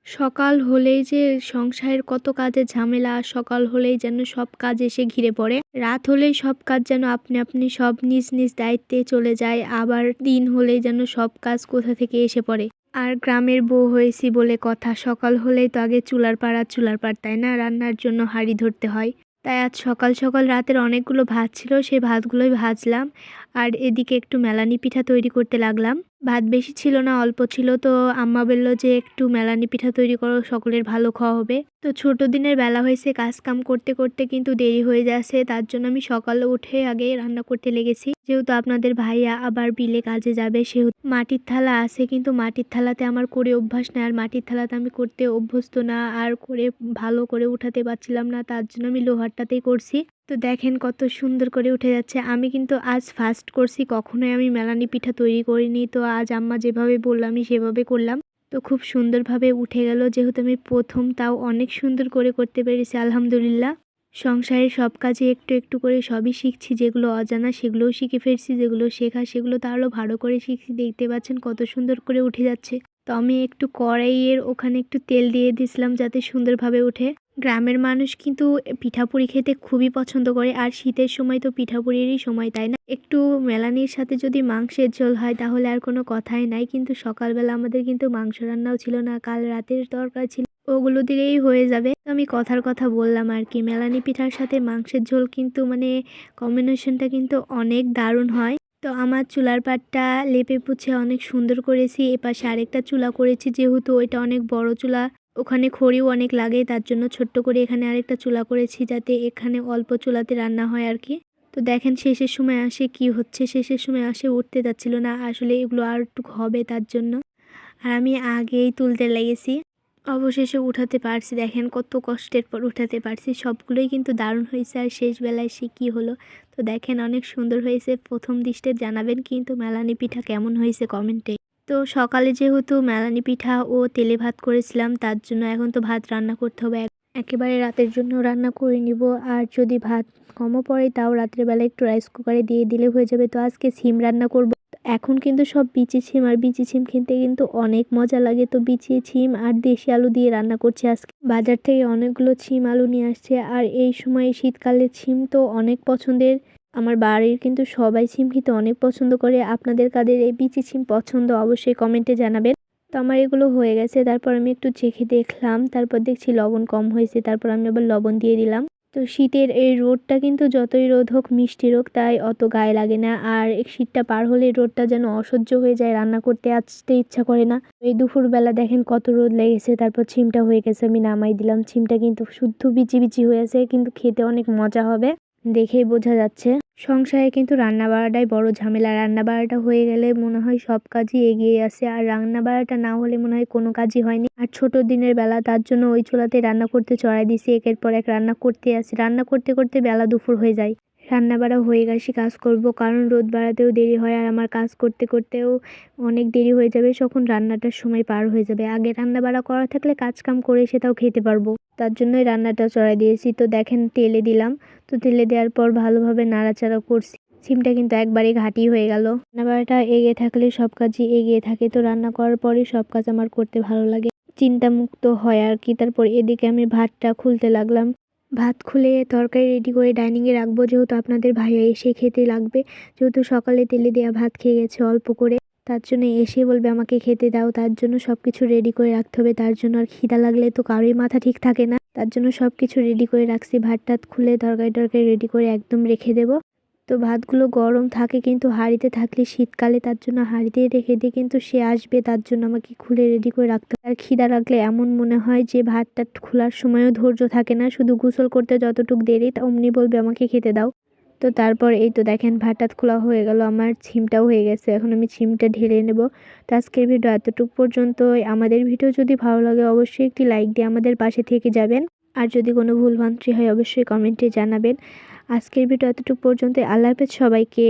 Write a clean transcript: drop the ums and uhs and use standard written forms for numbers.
সকাল হলেই যে সংসারের কত কাজের ঝামেলা, সকাল হলেই যেন সব কাজ এসে ঘিরে পড়ে। রাত হলেই সব কাজ যেন আপনি আপনি সব নিজ নিজ দায়িত্বে চলে যায়। আবার দিন হলেই যেন সব কাজ কোথা থেকে এসে পড়ে। আর গ্রামের বউ হয়েছি বলে কথা, সকাল হলেই তো আগে চুলার পাড় তাই না, রান্নার জন্য হাঁড়ি ধরতে হয়। তাই আজ সকাল সকাল রাতের অনেকগুলো ভাত ছিল, সেই ভাতগুলোই ভাজলাম। আর এদিকে একটু মেলানি পিঠা তৈরি করতে লাগলাম। ভাত বেশি ছিল না, অল্প ছিল, তো আম্মা বলল যে একটু মেলানি পিঠা তৈরি করো, সকলের ভালো খাওয়া হবে। তো ছোট দিনের বেলা হয়েছে, কাজ কাম করতে করতে কিন্তু দেরি হয়ে যাচ্ছে, তার জন্য আমি সকালে উঠে আগে রান্না করতে লেগেছি। যেহেতু আপনাদের ভাইয়া আবার বিলে কাজে যাবে, সেহেতু মাটির থালা আছে, কিন্তু মাটির থালাতে আমার করে অভ্যাস নেই, আর মাটির থালাতে আমি করতে অভ্যস্ত না, আর করে ভালো করে উঠাতে পারছিলাম না, তার জন্য আমি লোহারটাতেই করছি। তো দেখেন কত সুন্দর করে উঠে যাচ্ছে। আমি কিন্তু আজ ফার্স্ট করছি, কখনোই আমি মেলানি পিঠা তৈরি করিনি। তো আজ আম্মা যেভাবে বললো আমি সেভাবে করলাম, তো খুব সুন্দরভাবে উঠে গেল। যেহেতু আমি প্রথম, তাও অনেক সুন্দর করে করতে পেরেছি আলহামদুলিল্লাহ। সংসারের সব কাজে একটু একটু করে সবই শিখছি, যেগুলো অজানা সেগুলোও শিখে ফেলছি, যেগুলো শেখা সেগুলো তো আরও ভালো করে শিখছি। দেখতে পাচ্ছেন কত সুন্দর করে উঠে যাচ্ছে। তো আমি একটু কড়াইয়ের ওখানে একটু তেল দিয়ে দিছিলাম যাতে সুন্দরভাবে উঠে। গ্রামের মানুষ কিন্তু পিঠাপুরি খেতে খুবই পছন্দ করে, আর শীতের সময় তো পিঠাপুরিরই সময়, তাই না। একটু মেলানির সাথে যদি মাংসের ঝোল হয় তাহলে আর কোনো কথাই নাই। কিন্তু সকালবেলা আমাদের কিন্তু মাংস রান্নাও ছিল না, কাল রাতের তরকারি ছিল, ওগুলো দিলেই হয়ে যাবে। তো আমি কথার কথা বললাম আর কি, মেলানি পিঠার সাথে মাংসের ঝোল কিন্তু মানে কম্বিনেশনটা কিন্তু অনেক দারুণ হয়। তো আমার চুলার পাটটা লেপে পুছে অনেক সুন্দর করেছি। এপাশে আরেকটা চুলা করেছি, যেহেতু ওইটা অনেক বড় চুলা, ওখানে খড়িও অনেক লাগে, তার জন্য ছোট্ট করে এখানে আরেকটা চুলা করেছি, যাতে এখানে অল্প চুলাতে রান্না হয় আর কি। তো দেখেন শেষের সময় আসে কি হচ্ছে, শেষের সময় আসে উঠতে যাচ্ছিল না, আসলে এগুলো আর একটু হবে তার জন্য। আর আমি আগেই তুলতে লেগেছি, অবশেষে উঠাতে পারছি। দেখেন কত কষ্টের পর উঠাতে পারছি, সবগুলোই কিন্তু দারুণ হয়েছে। আর শেষ বেলায় সে কী হলো, তো দেখেন অনেক সুন্দর হয়েছে। প্রথম দৃষ্টে জানাবেন কিন্তু মেলানি পিঠা কেমন হয়েছে কমেন্টে। তো সকালে যেহেতু মেলানি পিঠা ও তেলে ভাত করেছিলাম, তার জন্য এখন তো ভাত রান্না করতে হবে। একেবারে রাতের জন্য রান্না করে নিব। আর যদি ভাত কমও পড়ে তাও রাত্রেবেলা একটু রাইস কুকারে দিয়ে দিলে হয়ে যাবে। তো আজকে সিম রান্না করব। এখন কিন্তু সব বিচি ছিম, আর বিচি ছিম খেতে কিন্তু অনেক মজা লাগে। তো বিচি ছিম আর দেশি আলু দিয়ে রান্না করছি আজকে। বাজার থেকে অনেকগুলো ছিম আলু নিয়ে আসছে, আর এই সময় শীতকালে ছিম তো অনেক পছন্দের। আমার বাড়ির কিন্তু সবাই ছিম খেতে অনেক পছন্দ করে। আপনাদের কাদের এই বিচি ছিম পছন্দ অবশ্যই কমেন্টে জানাবেন। তো আমার এগুলো হয়ে গেছে, তারপর আমি একটু চেখে দেখলাম, তারপর দেখছি লবণ কম হয়েছে, তারপর আমি আবার লবণ দিয়ে দিলাম। তো শীতের এই রোদটা কিন্তু যতই রোদ হোক মিষ্টি রোদ, তাই অত গায়ে লাগে না। আর এই শীতটা পার হলে রোদটা যেন অসহ্য হয়ে যায়, রান্না করতে আসতে ইচ্ছা করে না। এই দুপুরবেলা দেখেন কত রোদ লেগেছে, তারপর ছিমটা হয়ে গেছে, আমি নামাই দিলাম। ছিমটা কিন্তু শুদ্ধ বিচি বিচি হয়েছে, কিন্তু খেতে অনেক মজা হবে, দেখেই বোঝা যাচ্ছে। সংসারে কিন্তু রান্না বাড়াটাই বড় ঝামেলা। রান্না বাড়াটা হয়ে গেলে মনে হয় সব কাজই এগিয়ে আসে, আর রান্না বাড়াটা না হলে মনে হয় কোনো কাজই হয়নি। আর ছোট দিনের বেলা, তার জন্য ওই চুলাতে রান্না করতে চড়াই দিছি, একের পর এক রান্না করতে আসি। রান্না করতে করতে বেলা দুপুর হয়ে যায়। রান্না বাড়া হয়ে গেছে, কাজ করব, কারণ রোদ বাড়াতেও দেরি হয়, আর আমার কাজ করতে করতেও অনেক দেরি হয়ে যাবে, তখন রান্নাটার সময় পার হয়ে যাবে। আগে রান্না বাড়া করা থাকলে কাজ কাম করে সেটাও খেতে পারবো, তার জন্যই রান্নাটা চড়াই দিয়েছি। তো দেখেন তেলে দিলাম, তো তেলে দেওয়ার পর ভালোভাবে নাড়াচাড়া করছি। সিমটা কিন্তু একবারে ঘাঁটি হয়ে গেল। রান্নাবাড়াটা এগিয়ে থাকলে সব কাজই এগিয়ে থাকে, তো রান্না করার পরে সব কাজ আমার করতে ভালো লাগে, চিন্তামুক্ত হয় আর কি। তারপর এদিকে আমি ভাতটা খুলতে লাগলাম। ভাত খুলে তরকারি রেডি করে ডাইনিংয়ে রাখবো, যেহেতু আপনাদের ভাইয়া এসে খেতে লাগবে। যেহেতু সকালে তেলে দেওয়া ভাত খেয়ে গেছে অল্প করে, তার জন্য এসে বলবে আমাকে খেতে দাও, তার জন্য সব কিছু রেডি করে রাখতে হবে। তার জন্য আর খিদা লাগলে তো কারোই মাথা ঠিক থাকে না, তার জন্য সব কিছু রেডি করে রাখছি। ভাত টাত খুলে তরকারি রেডি করে একদম রেখে দেব। তো ভাতগুলো গরম থাকে কিন্তু হাঁড়িতে থাকলে শীতকালে, তার জন্য হাঁড়িতে রেখে দিই, কিন্তু সে আসবে তার জন্য আমাকে খুলে রেডি করে রাখতে হয়। আর খিদা লাগলে এমন মনে হয় যে ভাতটা খোলার সময়ও ধৈর্য থাকে না, শুধু গোসল করতে যতটুক দেরি অমনি বলবে আমাকে খেতে দাও। তো তারপর এই তো দেখেন ভাত খোলা হয়ে গেল, আমার ছিমটাও হয়ে গেছে, এখন আমি ছিমটা ঢেলে নেব। তো আজকের ভিডিও এতটুকু পর্যন্তই। আমাদের ভিডিও যদি ভালো লাগে অবশ্যই একটি লাইক দিয়ে আমাদের পাশে থেকে যাবেন, আর যদি কোনো ভুলভ্রান্তি হয় অবশ্যই কমেন্টে জানাবেন। আজকের ভিডিও এতটুকু পর্যন্ত। আল্লাহ হাফেজ সবাইকে।